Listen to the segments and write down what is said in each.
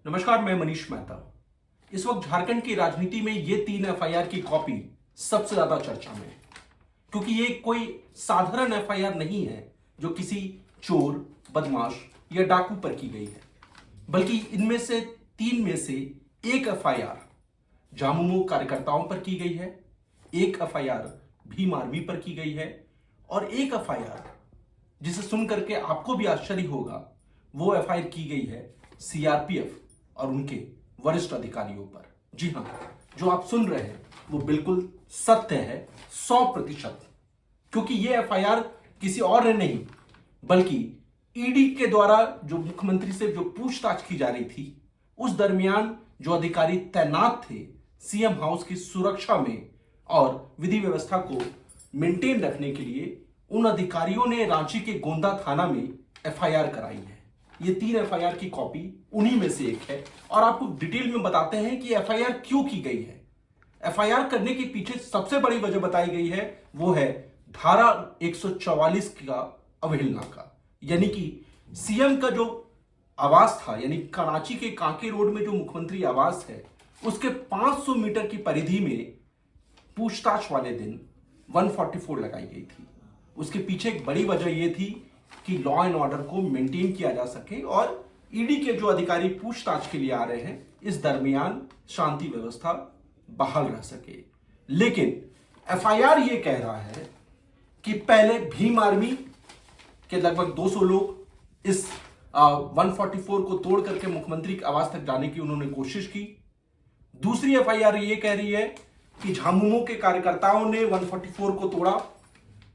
नमस्कार, मैं मनीष मेहता। इस वक्त झारखंड की राजनीति में ये 3 एफआईआर की कॉपी सबसे ज्यादा चर्चा में है, क्योंकि ये कोई साधारण एफआईआर नहीं है जो किसी चोर, बदमाश या डाकू पर की गई है, बल्कि इनमें से 3 में से एक एफआईआर झामुमो कार्यकर्ताओं पर की गई है, एक एफआईआर भीम आर्मी पर की गई है और एक एफआईआर जिसे सुन करके आपको भी आश्चर्य होगा, वो एफआईआर की गई है सीआरपीएफ और उनके वरिष्ठ अधिकारियों पर। जी हां, जो आप सुन रहे हैं वो बिल्कुल सत्य है, 100%। क्योंकि ये एफआईआर किसी और ने नहीं, बल्कि ईडी के द्वारा जो मुख्यमंत्री से जो पूछताछ की जा रही थी, उस दरमियान जो अधिकारी तैनात थे सीएम हाउस की सुरक्षा में और विधि व्यवस्था को मेंटेन रखने के लिए, उन अधिकारियों ने रांची के गोंदा थाना में एफआईआर कराई है। ये 3 एफआईआर की कॉपी उन्हीं में से एक है और आपको डिटेल में बताते हैं कि एफआईआर क्यों की गई है। एफआईआर करने के पीछे सबसे बड़ी वजह बताई गई है, वो है धारा 144 का अवहेलना का। यानी कि सीएम का जो आवास था, यानी कराची के कांके रोड में जो मुख्यमंत्री आवास है, उसके 500 मीटर की परिधि में पूछताछ वाले दिन 144 लगाई गई थी। उसके पीछे एक बड़ी वजह यह थी कि लॉ एंड ऑर्डर को मेंटेन किया जा सके और ईडी के जो अधिकारी पूछताछ के लिए आ रहे हैं, इस दरमियान शांति व्यवस्था बहाल रह सके। लेकिन एफआईआर ये कह रहा है कि पहले भीम आर्मी के लगभग 200 लोग इस 144 को तोड़ करके मुख्यमंत्री के आवास तक जाने की उन्होंने कोशिश की। दूसरी एफआईआर ये कह रही है कि झामुमो के कार्यकर्ताओं ने 144 को तोड़ा,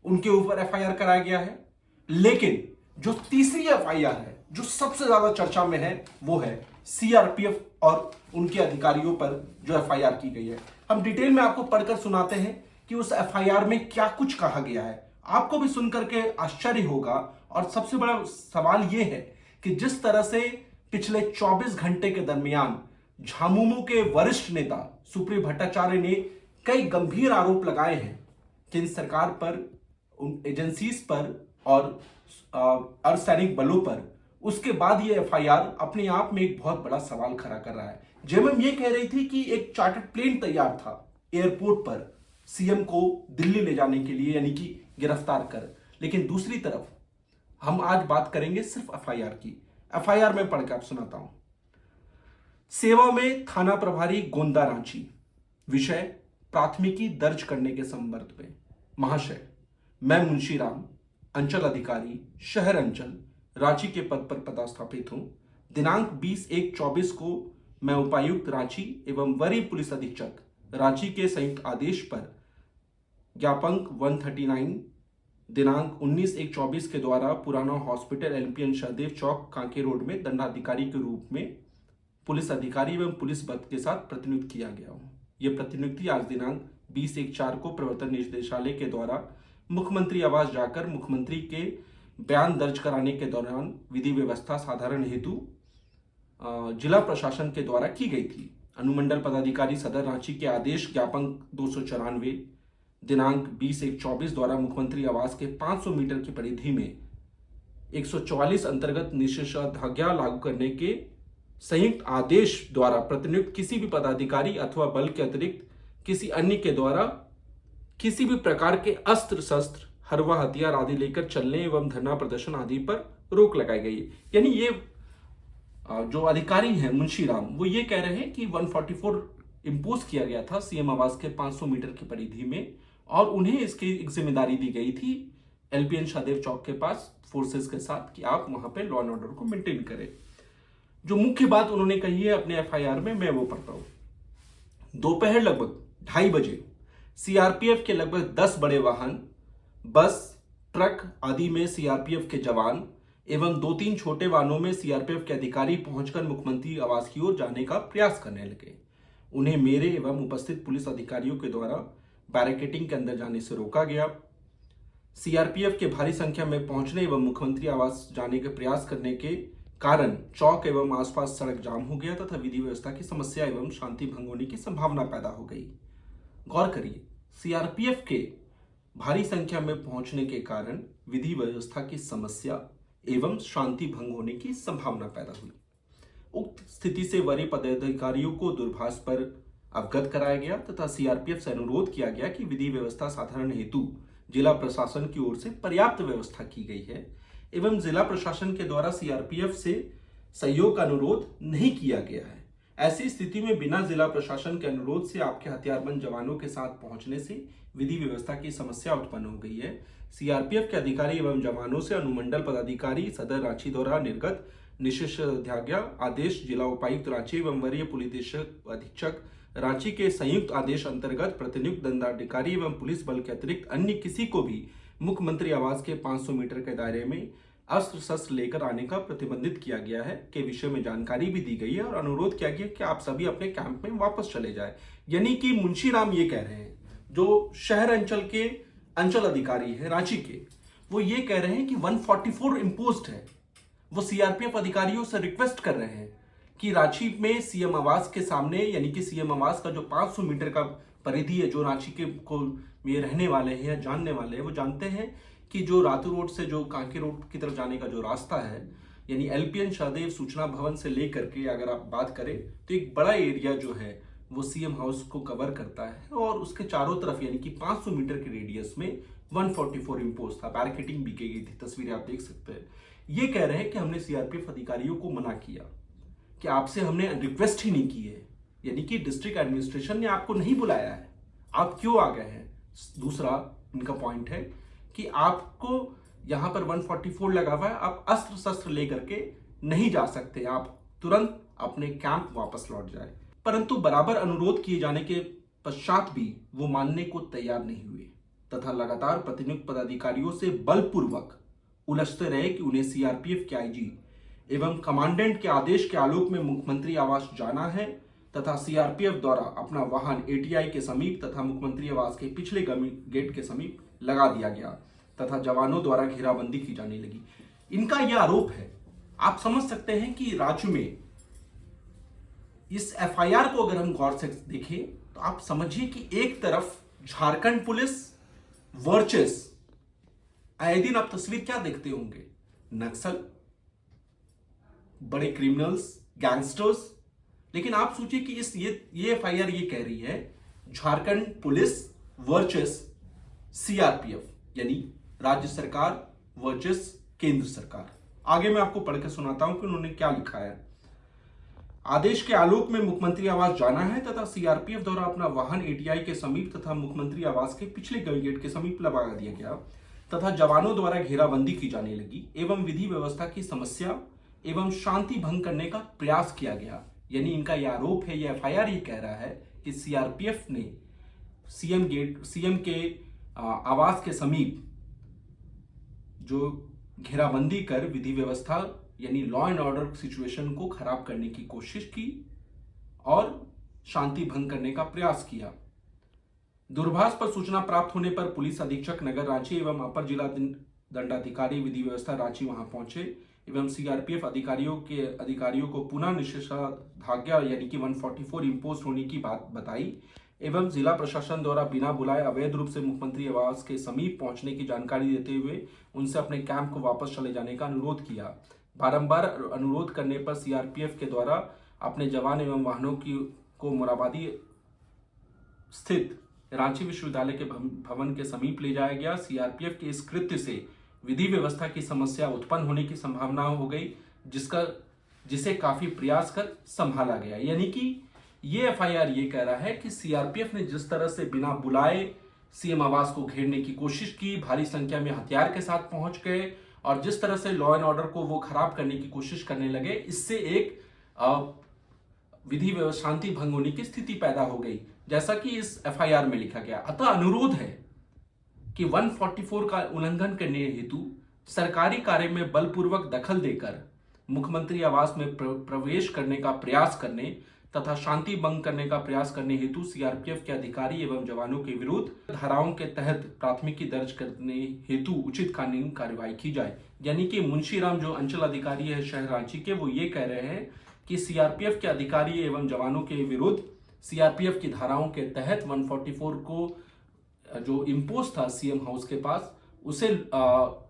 उनके ऊपर एफआईआर कराया गया है। लेकिन जो तीसरी एफआईआर है, जो सबसे ज्यादा चर्चा में है, वो है सीआरपीएफ और उनके अधिकारियों पर जो एफआईआर की गई है। हम डिटेल में आपको पढ़कर सुनाते हैं कि उस एफआईआर में क्या कुछ कहा गया है। आपको भी सुनकर के आश्चर्य होगा और सबसे बड़ा सवाल यह है कि जिस तरह से पिछले 24 घंटे के दरमियान झामुमो के वरिष्ठ नेता सुप्रियो भट्टाचार्य ने कई गंभीर आरोप लगाए हैं केंद्र सरकार पर, उन एजेंसीज पर और अर्धसैनिक बलों पर, उसके बाद ये एफआईआर अपने आप में एक बहुत बड़ा सवाल खड़ा कर रहा है। जेएमएम ये कह रही थी कि एक चार्टर्ड प्लेन तैयार था एयरपोर्ट पर सीएम को दिल्ली ले जाने के लिए, यानी कि गिरफ्तार कर। लेकिन दूसरी तरफ हम आज बात करेंगे सिर्फ एफआईआर की। एफआईआर में पढ़कर आप सुनाता हूं। सेवा में थाना प्रभारी गोंदा रांची, विषय प्राथमिकी दर्ज करने के संबंध में। महाशय, मैं मुंशी राम, अंचल अधिकारी शहर अंचल रांची के पद पर पदस्थापित हूं। दिनांक 20/1/24 को मैं उपायुक्त रांची एवं वरीय पुलिस अधीक्षक रांची के संयुक्त आदेश पर ज्ञापक 139 दिनांक 19/1/24 के द्वारा पुराना हॉस्पिटल एलपीएन सहदेव चौक कांके रोड में दंडाधिकारी के रूप में पुलिस अधिकारी एवं पुलिस बल के साथ प्रतिनियुक्त किया गया हूं। यह प्रतिनियुक्ति आज दिनांक 20/1/4 को प्रवर्तन निदेशालय के द्वारा मुख्यमंत्री आवास जाकर मुख्यमंत्री के बयान दर्ज कराने के दौरान विधि व्यवस्था साधारण हेतु जिला प्रशासन के द्वारा की गई थी। अनुमंडल पदाधिकारी सदर रांची के आदेश ज्ञापक 294 दिनांक 20/1/24 द्वारा मुख्यमंत्री आवास के 500 मीटर की परिधि में 144 अंतर्गत निषेधाज्ञा लागू करने के संयुक्त आदेश द्वारा प्रतिनियुक्त किसी भी पदाधिकारी अथवा बल के अतिरिक्त किसी अन्य के द्वारा किसी भी प्रकार के अस्त्र शस्त्र, हरवा, हथियार आदि लेकर चलने एवं धरना प्रदर्शन आदि पर रोक लगाई गई है। यानी ये जो अधिकारी हैं मुंशी राम, वो ये कह रहे हैं कि 144 इंपोज किया गया था सीएम आवास के 500 मीटर की परिधि में और उन्हें इसकी एक जिम्मेदारी दी गई थी एलपीएन सहदेव चौक के पास फोर्सेस के साथ कि आप वहां पे लॉ एंड ऑर्डर को मेंटेन करें। जो मुख्य बात उन्होंने कही है अपने एफआईआर में, मैं वो पढ़ता हूं। दोपहर लगभग 2:30 बजे सीआरपीएफ के लगभग 10 बड़े वाहन, बस, ट्रक आदि में सीआरपीएफ के जवान एवं 2-3 छोटे वाहनों में सीआरपीएफ के अधिकारी पहुंचकर मुख्यमंत्री आवास की ओर जाने का प्रयास करने लगे। उन्हें मेरे एवं उपस्थित पुलिस अधिकारियों के द्वारा बैरिकेडिंग के अंदर जाने से रोका गया। सीआरपीएफ के भारी संख्या में पहुंचने एवं मुख्यमंत्री आवास जाने के प्रयास करने के कारण चौक एवं आसपास सड़क जाम हो गया तथा विधि व्यवस्था की समस्या एवं शांति भंग होने की संभावना पैदा हो गई। गौर करिए, सीआरपीएफ के भारी संख्या में पहुंचने के कारण विधि व्यवस्था की समस्या एवं शांति भंग होने की संभावना पैदा हुई। उक्त स्थिति से वरीय पदाधिकारियों को दूरभाष पर अवगत कराया गया तथा सीआरपीएफ से अनुरोध किया गया कि विधि व्यवस्था साधारण हेतु जिला प्रशासन की ओर से पर्याप्त व्यवस्था की गई है एवं जिला प्रशासन के द्वारा सीआरपीएफ से सहयोग का अनुरोध नहीं किया गया है। ऐसी स्थिति में बिना जिला प्रशासन के अनुरोध से आपके हथियारबंद जवानों के साथ पहुंचने से विधि व्यवस्था की समस्या उत्पन्न हो गई है। सीआरपीएफ के अधिकारी एवं जवानों से अनुमंडल पदाधिकारी सदर रांची द्वारा निर्गत निषेधाज्ञा आदेश जिला उपायुक्त रांची एवं वरीय पुलिस अधीक्षक रांची के संयुक्त आदेश अंतर्गत प्रतिनियुक्त दंडाधिकारी एवं पुलिस बल के अतिरिक्त अन्य किसी को भी मुख्यमंत्री आवास के 500 मीटर के दायरे में अस्त्र शस्त्र लेकर आने का प्रतिबंधित किया गया है के विषय में जानकारी भी दी गई है और अनुरोध किया गया कि आप सभी अपने कैंप में वापस चले जाएं। यानी कि मुंशीराम ये कह रहे हैं, जो शहर अंचल के अंचल अधिकारी है रांची के, वो ये कह रहे हैं कि 144 इम्पोज्ड है। वो सीआरपीएफ अधिकारियों से रिक्वेस्ट कर रहे हैं कि रांची में सीएम आवास के सामने, यानी कि सीएम आवास का जो 500 मीटर का परिधि है, जो रांची के को ये रहने वाले हैं या जानने वाले हैं वो जानते हैं कि जो रातू रोड से जो कांके रोड की तरफ जाने का जो रास्ता है, यानी एलपीएन शाहदेव सूचना भवन से लेकर के अगर आप बात करें तो एक बड़ा एरिया जो है वो सीएम हाउस को कवर करता है और उसके चारों तरफ यानी कि 500 मीटर के रेडियस में 144 इम्पोज था। बैरिकेडिंग भी की गई थी, तस्वीरें आप देख सकते हैं। ये कह रहे हैं कि हमने सीआरपीएफ अधिकारियों को मना किया कि आपसे हमने रिक्वेस्ट ही नहीं की है, यानी कि डिस्ट्रिक्ट एडमिनिस्ट्रेशन ने आपको नहीं बुलाया है, आप क्यों आ गए हैं। दूसरा इनका पॉइंट है कि आपको यहां पर 144 लगा हुआ है, आप अस्त्र शस्त्र लेकर के नहीं जा सकते, आप तुरंत अपने कैंप वापस लौट जाए। परंतु बराबर अनुरोध किए जाने के पश्चात भी वो मानने को तैयार नहीं हुए तथा लगातार प्रतिनियुक्त पदाधिकारियों से बलपूर्वक उलझते रहे कि उन्हें सीआरपीएफ के आईजी एवं कमांडेंट के आदेश के आलोक में मुख्यमंत्री आवास जाना है तथा सीआरपीएफ द्वारा अपना वाहन एटीआई के समीप तथा मुख्यमंत्री आवास के पिछले गेट के समीप लगा दिया गया तथा जवानों द्वारा घेराबंदी की जाने लगी। इनका यह आरोप है। आप समझ सकते हैं कि राज्य में इस एफआईआर को अगर हम गौर से देखें तो आप समझिए कि एक तरफ झारखंड पुलिस वर्चेस, आए दिन आप तस्वीर क्या देखते होंगे, नक्सल, बड़े क्रिमिनल्स, गैंगस्टर्स। लेकिन आप सोचिए कि ये एफआईआर ये कह रही है झारखंड पुलिस वर्चेस सीआरपीएफ, यानी राज्य सरकार वर्चेस केंद्र सरकार। आगे मैं आपको पढ़कर सुनाता हूं कि उन्होंने क्या लिखा है। आदेश के आलोक में मुख्यमंत्री आवास जाना है तथा सीआरपीएफ द्वारा अपना वाहन एटीआई के समीप तथा मुख्यमंत्री आवास के पिछले गेट के समीप लगा दिया गया तथा जवानों द्वारा घेराबंदी की जाने लगी एवं विधि व्यवस्था की समस्या एवं शांति भंग करने का प्रयास किया गया। यानी इनका यह आरोप है, यह एफआईआर ये कह रहा है कि सीआरपीएफ ने सीएम के आवास के समीप जो घेराबंदी कर विधि व्यवस्था यानी लॉ एंड ऑर्डर सिचुएशन को खराब करने की कोशिश की और शांति भंग करने का प्रयास किया। दूरभाष पर सूचना प्राप्त होने पर पुलिस अधीक्षक नगर रांची एवं अपर जिला दंडाधिकारी विधि व्यवस्था रांची वहां पहुंचे एवं सीआरपीएफ अधिकारियों को पुनः निषेधाज्ञा यानी कि 144 इम्पोज होने की बात बताई एवं जिला प्रशासन द्वारा बिना बुलाए अवैध रूप से मुख्यमंत्री आवास के समीप पहुंचने की जानकारी देते हुए उनसे अपने कैंप को वापस चले जाने का अनुरोध किया। बारंबार अनुरोध करने पर सीआरपीएफ के द्वारा अपने जवान एवं वाहनों को मोराबादी स्थित रांची विश्वविद्यालय के भवन के समीप ले जाया गया। सीआरपीएफ के इस कृत्य से विधि व्यवस्था की समस्या उत्पन्न होने की संभावना हो गई, जिसे काफी प्रयास कर संभाला गया। यानी कि ये एफआईआर ये कह रहा है कि सीआरपीएफ ने जिस तरह से बिना बुलाए सीएम आवास को घेरने की कोशिश की, भारी संख्या में हथियार के साथ पहुंच गए और जिस तरह से लॉ एंड ऑर्डर को वो खराब करने की कोशिश करने लगे, इससे एक विधि व्यवस्था शांति भंग होने की स्थिति पैदा हो गई, जैसा कि इस एफआईआर में लिखा गया। अतः अनुरोध है कि 144 का उल्लंघन करने हेतु सरकारी कार्य में बलपूर्वक दखल देकर मुख्यमंत्री आवास में प्रवेश करने का प्रयास करने तथा शांति भंग करने का प्रयास करने हेतु सीआरपीएफ के अधिकारी एवं जवानों के विरुद्ध धाराओं के तहत प्राथमिकी दर्ज करने हेतु उचित कानूनी कार्रवाई की जाए। यानी कि मुंशीराम जो अंचल अधिकारी है शहर रांची के, वो ये कह रहे हैं कि सीआरपीएफ के अधिकारी एवं जवानों के विरुद्ध सीआरपीएफ की धाराओं के तहत 144 को जो इम्पोज था सीएम हाउस के पास, उसे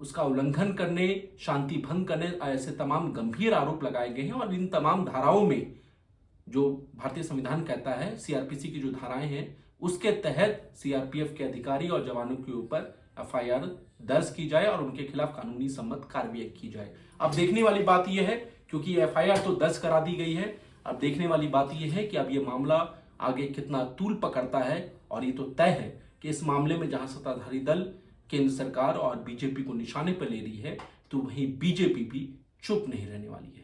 उसका उल्लंघन करने, शांति भंग करने, ऐसे तमाम गंभीर आरोप लगाए गए हैं। और इन तमाम धाराओं में जो भारतीय संविधान कहता है, सीआरपीसी की जो धाराएं हैं उसके तहत सीआरपीएफ के अधिकारी और जवानों के ऊपर एफआईआर दर्ज की जाए और उनके खिलाफ कानूनी सम्मत कार्रवाई की जाए। अब देखने वाली बात यह है, क्योंकि एफआईआर तो दर्ज करा दी गई है, अब देखने वाली बात यह है कि अब यह मामला आगे कितना तूल पकड़ता है। और ये तो तय है कि इस मामले में जहां सत्ताधारी दल केंद्र सरकार और बीजेपी को निशाने पर ले रही है, तो वहीं बीजेपी भी चुप नहीं रहने वाली है।